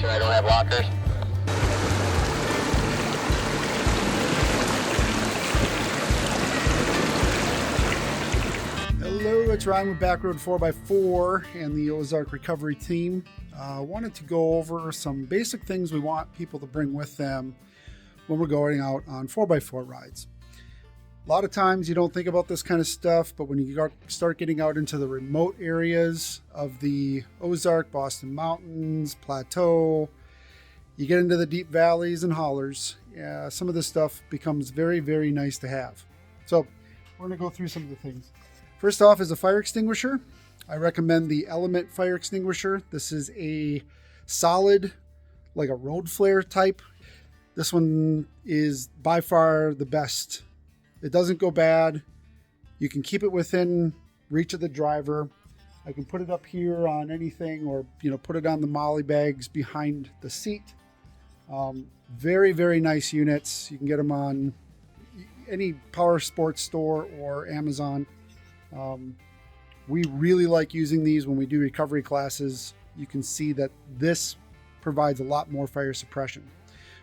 Roger, I don't have lockers. Hello, it's Ryan with Backroad 4x4 and the Ozark Recovery Team. I wanted to go over some basic things we want people to bring with them when we're going out on 4x4 rides. A lot of times you don't think about this kind of stuff, but when you start getting out into the remote areas of the Ozark, Boston Mountains, Plateau, you get into the deep valleys and hollers, some of this stuff becomes very, very nice to have. So we're going to go through some of the things. First off is a fire extinguisher. I recommend the Element fire extinguisher. This is a solid, like a road flare type. This one is by far the best. It doesn't go bad. You can keep it within reach of the driver. I can put it up here on anything, or put it on the molly bags behind the seat. Very, very nice units. You can get them on any power sports store or Amazon. We really like using these when we do recovery classes. You can see that this provides a lot more fire suppression.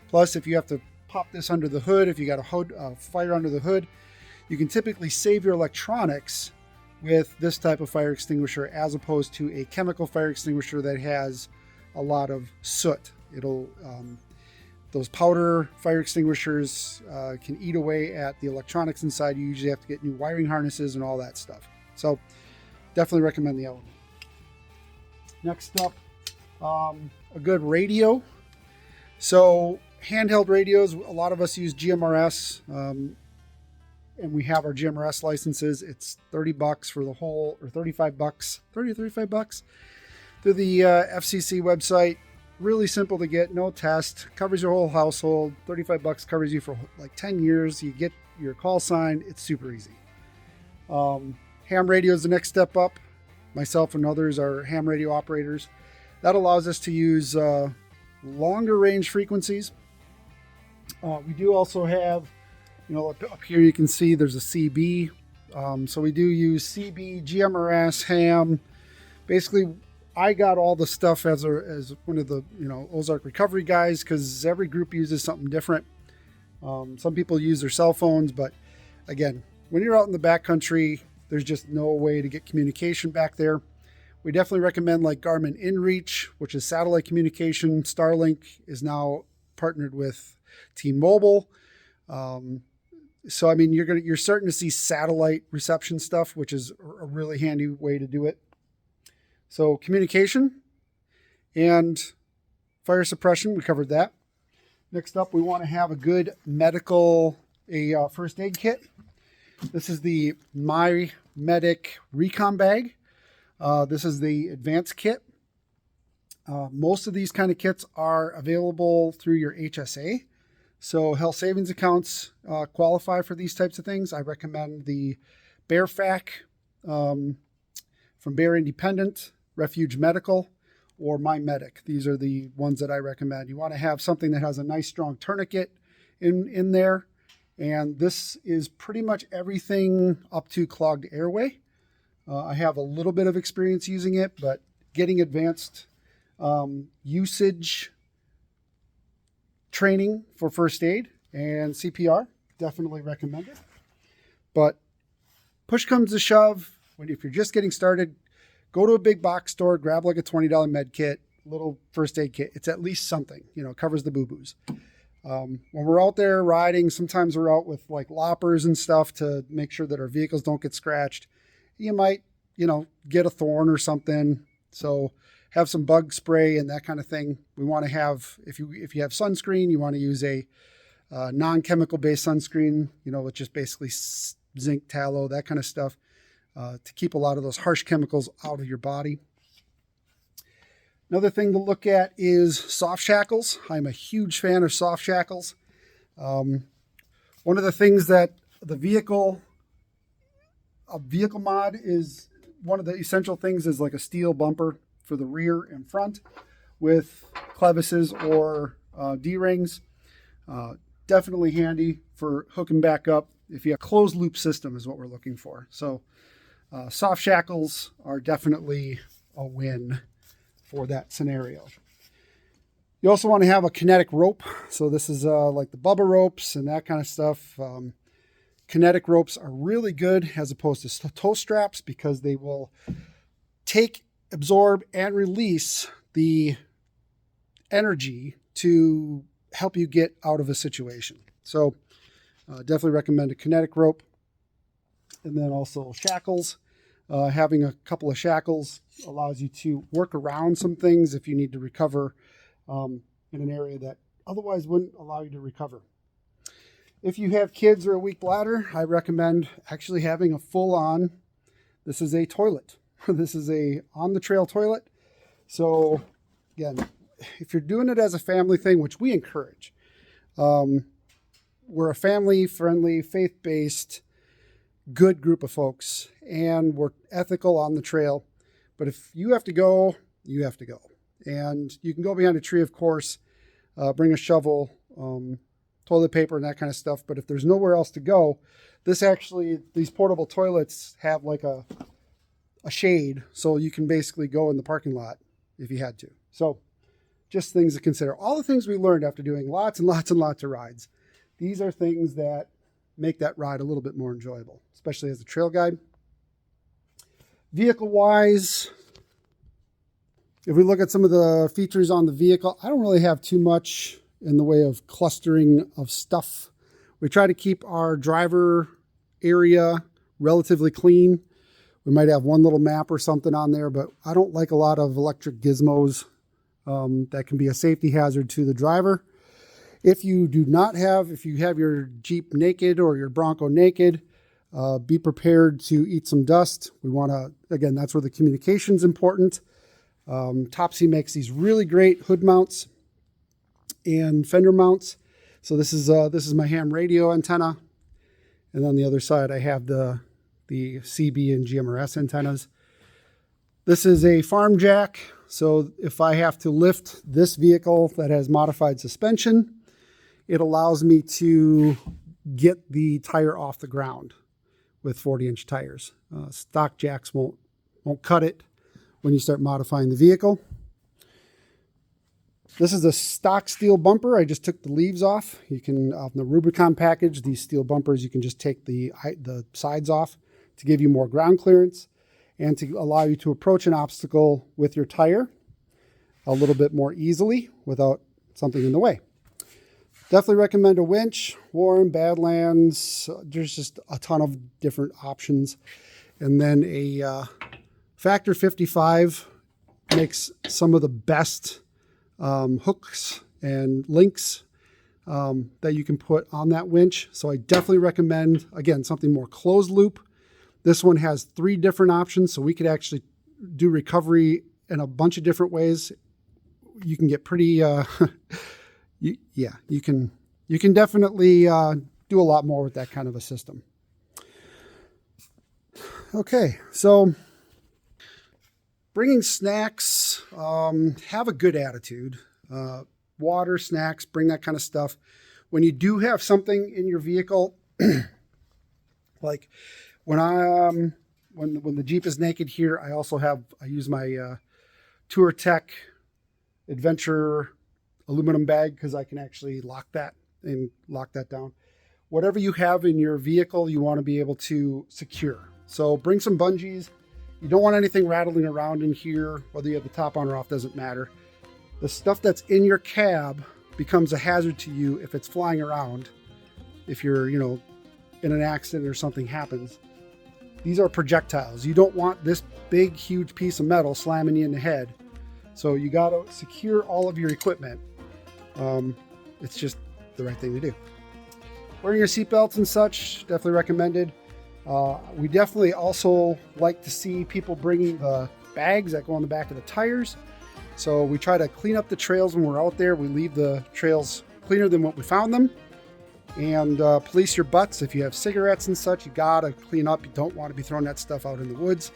Plus, if you have to pop this under the hood, if you got a fire under the hood, you can typically save your electronics with this type of fire extinguisher as opposed to a chemical fire extinguisher that has a lot of soot. Those powder fire extinguishers can eat away at the electronics inside. You usually have to get new wiring harnesses and all that stuff. So definitely recommend the Element. Next up, a good radio. So handheld radios, a lot of us use GMRS, and we have our GMRS licenses. It's $30 for the whole, or $35, 30 or $35 through the FCC website. Really simple to get, no test, covers your whole household. $35 covers you for like 10 years. You get your call sign. It's super easy. Ham radio is the next step up. Myself and others are ham radio operators. That allows us to use longer range frequencies. We do also have, up here you can see there's a CB. So we do use CB, GMRS, ham. Basically, I got all the stuff as one of the Ozark recovery guys, because every group uses something different. Some people use their cell phones, but again, when you're out in the backcountry, there's just no way to get communication back there. We definitely recommend like Garmin InReach, which is satellite communication. Starlink is now partnered with T-Mobile. So I mean, you're starting to see satellite reception stuff, which is a really handy way to do it. So communication and fire suppression, we covered that. Next up, we want to have a good first aid kit. This is the My Medic Recon bag. This is the advanced kit. Most of these kind of kits are available through your HSA. So health savings accounts qualify for these types of things. I recommend the BearFac from Bear Independent, Refuge Medical, or My Medic. These are the ones that I recommend. You want to have something that has a nice strong tourniquet in there. And this is pretty much everything up to clogged airway. I have a little bit of experience using it, but getting advanced usage training for first aid and CPR, definitely recommend it. But push comes to shove, if you're just getting started, go to a big box store, grab like a $20 med kit, little first aid kit. It's at least something, it covers the boo-boos. When we're out there riding, sometimes we're out with like loppers and stuff to make sure that our vehicles don't get scratched. You might, get a thorn or something. So have some bug spray and that kind of thing. We want to have, if you have sunscreen, you want to use a non-chemical based sunscreen, with just basically zinc, tallow, that kind of stuff, to keep a lot of those harsh chemicals out of your body. Another thing to look at is soft shackles. I'm a huge fan of soft shackles. One of the things that a vehicle mod is, one of the essential things is like a steel bumper for the rear and front with clevises or D-rings. Definitely handy for hooking back up. If you have closed loop system is what we're looking for. So soft shackles are definitely a win for that scenario. You also want to have a kinetic rope. So this is like the Bubba ropes and that kind of stuff. Kinetic ropes are really good as opposed to tow straps because they will take, absorb, and release the energy to help you get out of a situation. So definitely recommend a kinetic rope. And then also shackles. Having a couple of shackles allows you to work around some things if you need to recover in an area that otherwise wouldn't allow you to recover. If you have kids or a weak bladder, I recommend actually having a full-on, this is a toilet. This is a on-the-trail toilet. So again, if you're doing it as a family thing, which we encourage, we're a family-friendly, faith-based, good group of folks, and we're ethical on the trail. But if you have to go, you have to go. And you can go behind a tree, of course, bring a shovel, toilet paper and that kind of stuff. But if there's nowhere else to go, these portable toilets have like a shade. So you can basically go in the parking lot if you had to. So just things to consider. All the things we learned after doing lots and lots and lots of rides. These are things that make that ride a little bit more enjoyable, especially as a trail guide. Vehicle-wise, if we look at some of the features on the vehicle, I don't really have too much in the way of clustering of stuff. We try to keep our driver area relatively clean. We might have one little map or something on there, but I don't like a lot of electric gizmos that can be a safety hazard to the driver. If you have your Jeep naked or your Bronco naked, be prepared to eat some dust. We want to, again, that's where the communication's important. Topsy makes these really great hood mounts and fender mounts. So this is my ham radio antenna. And on the other side, I have the CB and GMRS antennas. This is a farm jack. So if I have to lift this vehicle that has modified suspension, it allows me to get the tire off the ground with 40-inch tires. Stock jacks won't cut it when you start modifying the vehicle. This is a stock steel bumper. I just took the leaves off. You can, on the Rubicon package, these steel bumpers, you can just take the sides off to give you more ground clearance and to allow you to approach an obstacle with your tire a little bit more easily without something in the way. Definitely recommend a winch, Warren, Badlands. There's just a ton of different options. And then a Factor 55 makes some of the best hooks and links that you can put on that winch. So I definitely recommend, again, something more closed loop. This one has 3 different options, so we could actually do recovery in a bunch of different ways. You can get pretty, you can definitely do a lot more with that kind of a system. Okay, so bringing snacks, have a good attitude. Water, snacks, bring that kind of stuff. When you do have something in your vehicle, like when the Jeep is naked here, I use my Tour Tech Adventure aluminum bag because I can actually lock that down. Whatever you have in your vehicle, you want to be able to secure. So bring some bungees. You don't want anything rattling around in here, whether you have the top on or off, doesn't matter. The stuff that's in your cab becomes a hazard to you if it's flying around. If you're, in an accident or something happens. These are projectiles. You don't want this big, huge piece of metal slamming you in the head. So you got to secure all of your equipment. It's just the right thing to do. Wearing your seatbelts and such, definitely recommended. We definitely also like to see people bringing the bags that go on the back of the tires. So we try to clean up the trails when we're out there. We leave the trails cleaner than what we found them. And police your butts. If you have cigarettes and such, you gotta clean up. You don't want to be throwing that stuff out in the woods.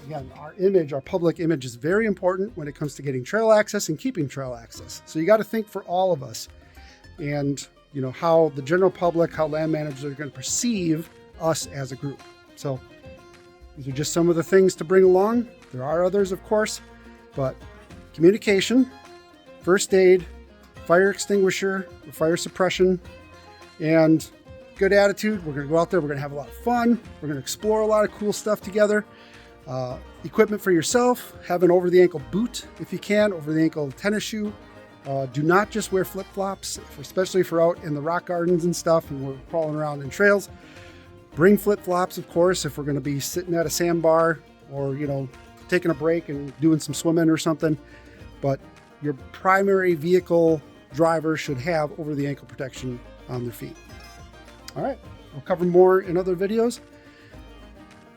Again, our public image is very important when it comes to getting trail access and keeping trail access. So you got to think for all of us and, how the general public, how land managers are going to perceive us as a group. So these are just some of the things to bring along. There are others, of course, but communication, first aid, fire extinguisher, or fire suppression, and good attitude. We're going to go out there. We're going to have a lot of fun. We're going to explore a lot of cool stuff together. Equipment for yourself. Have an over-the-ankle boot if you can, over-the-ankle tennis shoe. Do not just wear flip-flops, especially if we're out in the rock gardens and stuff and we're crawling around in trails. Bring flip-flops, of course, if we're going to be sitting at a sandbar or, you know, taking a break and doing some swimming or something. But your primary vehicle driver should have over-the-ankle protection on their feet. All right, we'll cover more in other videos.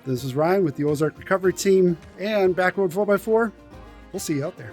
This is Ryan with the Ozark Recovery Team and Backroad 4x4. We'll see you out there.